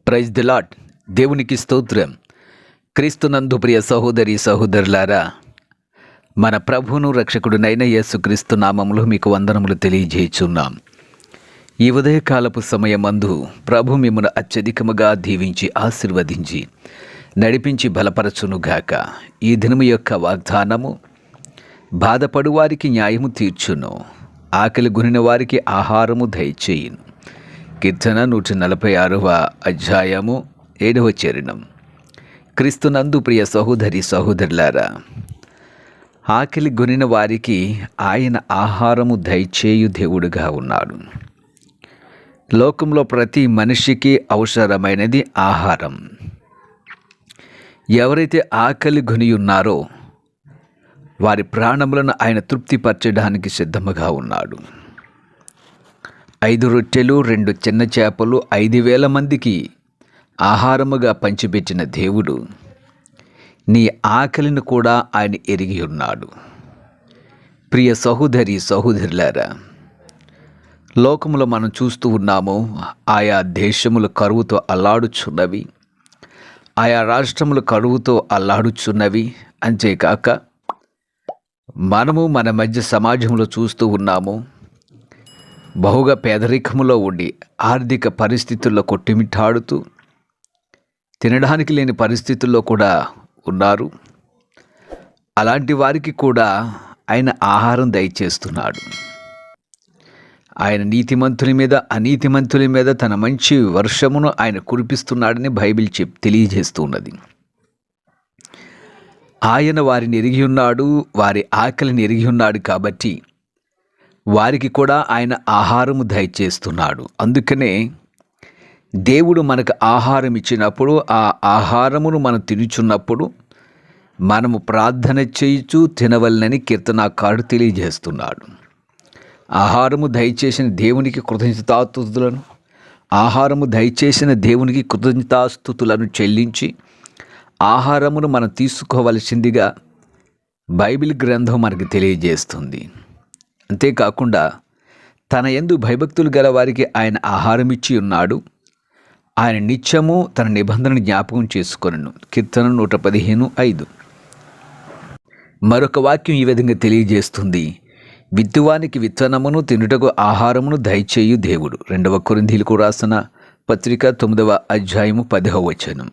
Praise the lord. దేవునికి స్తోత్రం. క్రీస్తునందు ప్రియ సహోదరి సహోదరులారా, మన ప్రభువును రక్షకుడునైన యేసుక్రీస్తు నామములో మీకు వందనములు తెలియజేయుచున్నాం. ఈ ఉదయకాలపు సమయమందు ప్రభు మిమ్మును అత్యధికముగా దీవించి ఆశీర్వదించి నడిపించి బలపరచునుగాక. ఈ దినము యొక్క వాగ్దానము: బాధపడు వారికి న్యాయము తీర్చును, ఆకలి గునిన వారికి ఆహారము దయచేయును. కీర్తన 146వ అధ్యాయము 7వ చరణం. క్రీస్తునందు ప్రియ సహోదరి సహోదరులారా, ఆకలి గొనిన వారికి ఆయన ఆహారము దయచేయు దేవుడుగా ఉన్నాడు. లోకంలో ప్రతి మనిషికి అవసరమైనది ఆహారం. ఎవరైతే ఆకలి గొని ఉన్నారో వారి ప్రాణములను ఆయన తృప్తిపరచడానికి సిద్ధముగా ఉన్నాడు. 5 రొట్టెలు 2 చిన్న చేపలు 5,000 మందికి ఆహారముగా పంచిపెట్టిన దేవుడు నీ ఆకలిని కూడా ఆయన ఎరిగి ఉన్నాడు. ప్రియ సహోదరి సహోదరులారా, లోకములో మనం చూస్తూ ఉన్నాము, ఆయా దేశములు కరువుతో అల్లాడుచున్నవి, ఆయా రాష్ట్రములు కరువుతో అల్లాడుచున్నవి. అంతేకాక మనము మన మధ్య సమాజంలో చూస్తూ ఉన్నాము, బహుగా పేదరికములో ఉండి ఆర్థిక పరిస్థితుల్లో కొట్టిమిట్టాడుతూ తినడానికి లేని పరిస్థితుల్లో కూడా ఉన్నారు. అలాంటి వారికి కూడా ఆయన ఆహారం దయచేస్తున్నాడు. ఆయన నీతిమంతుల మీద అనీతిమంతుల మీద తన మంచి వర్షమును ఆయన కురిపిస్తున్నాడని బైబిల్ తెలియజేస్తున్నది. ఆయన వారిని ఎరిగి ఉన్నాడు, వారి ఆకలిని ఎరిగి ఉన్నాడు. కాబట్టి వారికి కూడా ఆయన ఆహారము దయచేస్తున్నాడు. అందుకనే దేవుడు మనకు ఆహారం ఇచ్చినప్పుడు, ఆ ఆహారమును మనం తినుచున్నప్పుడు మనము ప్రార్థన చేయుచు తినవలనని కీర్తనాకారుడు తెలియజేస్తున్నాడు. ఆహారము దయచేసిన దేవునికి కృతజ్ఞతాస్తుతులను చెల్లించి ఆహారమును మనం తీసుకోవలసిందిగా బైబిల్ గ్రంథం మనకు తెలియజేస్తుంది. అంతేకాకుండా తన యందు భయభక్తులు గల వారికి ఆయన ఆహారం ఇచ్చి ఉన్నాడు. ఆయన నిత్యము తన నిబంధనను జ్ఞాపకం చేసుకొనును. కీర్తన 115:5. మరొక వాక్యం ఈ విధంగా తెలియజేస్తుంది: విత్తువానికి విత్తనమును తినుటకు ఆహారమును దయచేయు దేవుడు. 2 కొరింథీయులకు రాసిన పత్రిక 9వ అధ్యాయము 10వ వచనం.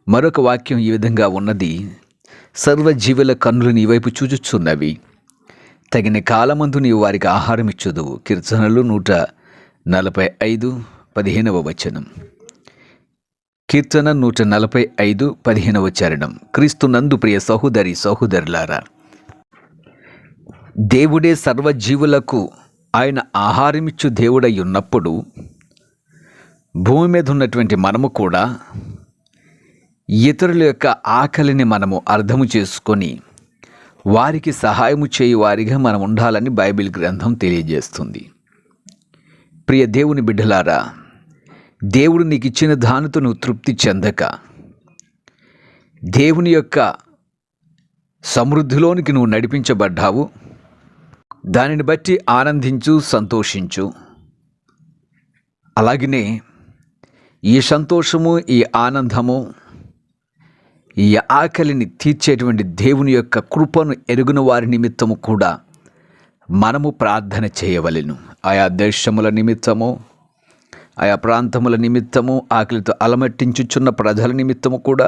మరొక వాక్యం ఈ విధంగా ఉన్నది: సర్వజీవుల కన్నులు నీ వైపు చూచుచున్నవి, తగిన కాలమందు నీవు వారికి ఆహారం ఇచ్చుదువు. కీర్తనలు 145:15వ వచనం. కీర్తన 145:15వ చరణం. క్రీస్తునందు ప్రియ సహోదరి సహోదరులారా, దేవుడే సర్వజీవులకు ఆయన ఆహారమిచ్చు దేవుడై ఉన్నప్పుడు భూమి మీద ఉన్నటువంటి మనము కూడా ఇతరుల యొక్క ఆకలిని మనము అర్థము చేసుకొని వారికి సహాయము చేయువారిగా మనం ఉండాలని బైబిల్ గ్రంథం తెలియజేస్తుంది. ప్రియ దేవుని బిడ్డలారా, దేవుడు నీకు ఇచ్చిన దానితో నువ్వు తృప్తి చెందక దేవుని యొక్క సమృద్ధిలోనికి నువ్వు నడిపించబడ్డావు. దానిని బట్టి ఆనందించు, సంతోషించు. అలాగనే ఈ సంతోషము, ఈ ఆనందము, ఈ ఆకలిని తీర్చేటువంటి దేవుని యొక్క కృపను ఎరుగున వారి నిమిత్తము కూడా మనము ప్రార్థన చేయవలెను. ఆయా దేశముల నిమిత్తము, ఆయా ప్రాంతముల నిమిత్తము, ఆకలితో అలమట్టించుచున్న ప్రజల నిమిత్తము కూడా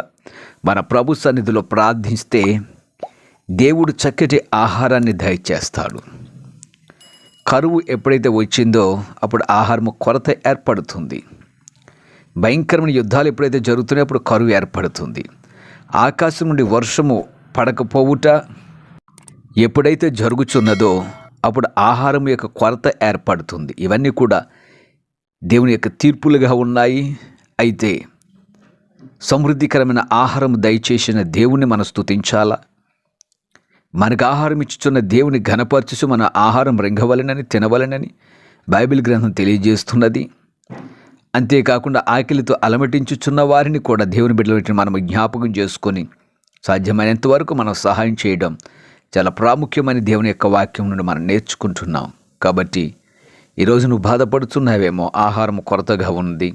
మన ప్రభు సన్నిధిలో ప్రార్థిస్తే దేవుడు చక్కటి ఆహారాన్ని దయచేస్తాడు. కరువు ఎప్పుడైతే వచ్చిందో అప్పుడు ఆహారము కొరత ఏర్పడుతుంది. భయంకరమైన యుద్ధాలు ఎప్పుడైతే జరుగుతున్నాయో అప్పుడు కరువు ఏర్పడుతుంది. ఆకాశం నుండి వర్షము పడకపోవుట ఎప్పుడైతే జరుగుచున్నదో అప్పుడు ఆహారం యొక్క కొరత ఏర్పడుతుంది. ఇవన్నీ కూడా దేవుని యొక్క తీర్పులుగా ఉన్నాయి. అయితే సమృద్ధికరమైన ఆహారం దయచేసిన దేవుని మనం స్తుతించాలా. మనకు ఆహారం ఇచ్చుచున్న దేవుని ఘనపరచుచు మన ఆహారం రింగవలెనని, తినవలెనని బైబిల్ గ్రంథం తెలియజేస్తున్నది. అంతేకాకుండా ఆకలితో అలమటించుచున్న వారిని కూడా దేవుని బిడ్డలు మనము జ్ఞాపకం చేసుకొని సాధ్యమైనంత వరకు మనం సహాయం చేయడం చాలా ప్రాముఖ్యమైన దేవుని యొక్క వాక్యం నుండి మనం నేర్చుకుంటున్నాం. కాబట్టి ఈరోజు నువ్వు బాధపడుతున్నావేమో, ఆహారం కొరతగా ఉంది,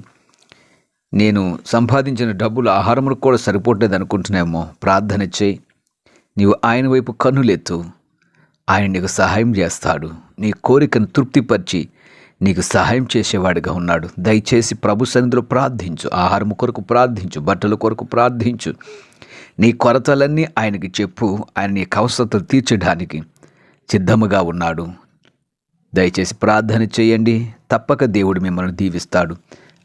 నేను సంపాదించిన డబ్బులు ఆహారములకు కూడా సరిపోవట్లేదు అనుకుంటున్నామో, ప్రార్థన చేయి. నీవు ఆయన వైపు కన్నులెత్తు. ఆయన నీకు సహాయం చేస్తాడు. నీ కోరికను తృప్తిపరిచి నీకు సహాయం చేసేవాడిగా ఉన్నాడు. దయచేసి ప్రభు సన్నిధిలో ప్రార్థించు. ఆహారం కొరకు ప్రార్థించు, బట్టల కొరకు ప్రార్థించు. నీ కొరతలన్నీ ఆయనకి చెప్పు. ఆయన నీ అవసరతలు తీర్చడానికి సిద్ధముగా ఉన్నాడు. దయచేసి ప్రార్థన చేయండి. తప్పక దేవుడు మిమ్మల్ని దీవిస్తాడు.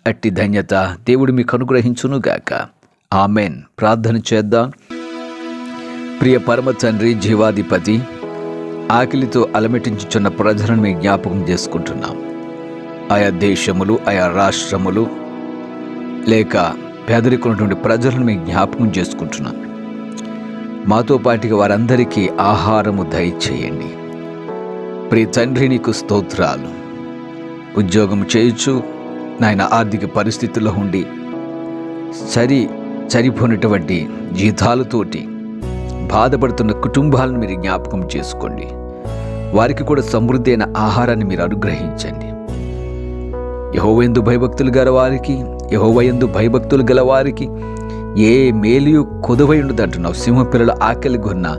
అట్టి ధన్యత దేవుడు మీకు అనుగ్రహించునుగాక. ఆమెన్. ప్రార్థన చేద్దాం. ప్రియ పరమ తండ్రి, జీవాధిపతి, ఆకలితో అలమటించుచున్న ప్రజలను మేము జ్ఞాపకం చేసుకుంటున్నాం. ఆయా దేశములు, ఆయా రాష్ట్రములు లేక పేదరికున్నటువంటి ప్రజలను మేము జ్ఞాపకం చేసుకుంటున్నాం. మాతో పాటుగా వారందరికీ ఆహారము దయచేయండి. ప్రియ తండ్రి, నీకు స్తోత్రాలు. ఉద్యోగం చేయొచ్చు నాయన, ఆర్థిక పరిస్థితుల్లో ఉండి సరిపోయినటువంటి జీతాలతోటి బాధపడుతున్న కుటుంబాలను మీరు జ్ఞాపకం చేసుకోండి. వారికి కూడా సమృద్ధి అయిన ఆహారాన్ని మీరు అనుగ్రహించండి. యెహోవాయందు భయభక్తులు గల వారికి, యెహోవాయందు భయభక్తులు గల వారికి ఏ మేలు కొదువై ఉండదంటున్నావు. సింహపిల్లల ఆకలి గొన్న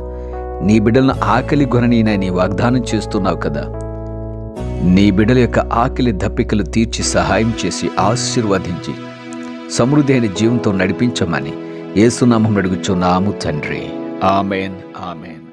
నీ బిడ్డలను ఆకలి గొననీన నీ వాగ్దానం చేస్తున్నావు కదా. నీ బిడ్డల యొక్క ఆకలి దప్పికలు తీర్చి సహాయం చేసి ఆశీర్వదించి సమృద్ధి అయిన జీవంతో నడిపించమని యేసు నామమున అడుగుచున్నాము తండ్రి. ఆమెన్. ఆమెన్.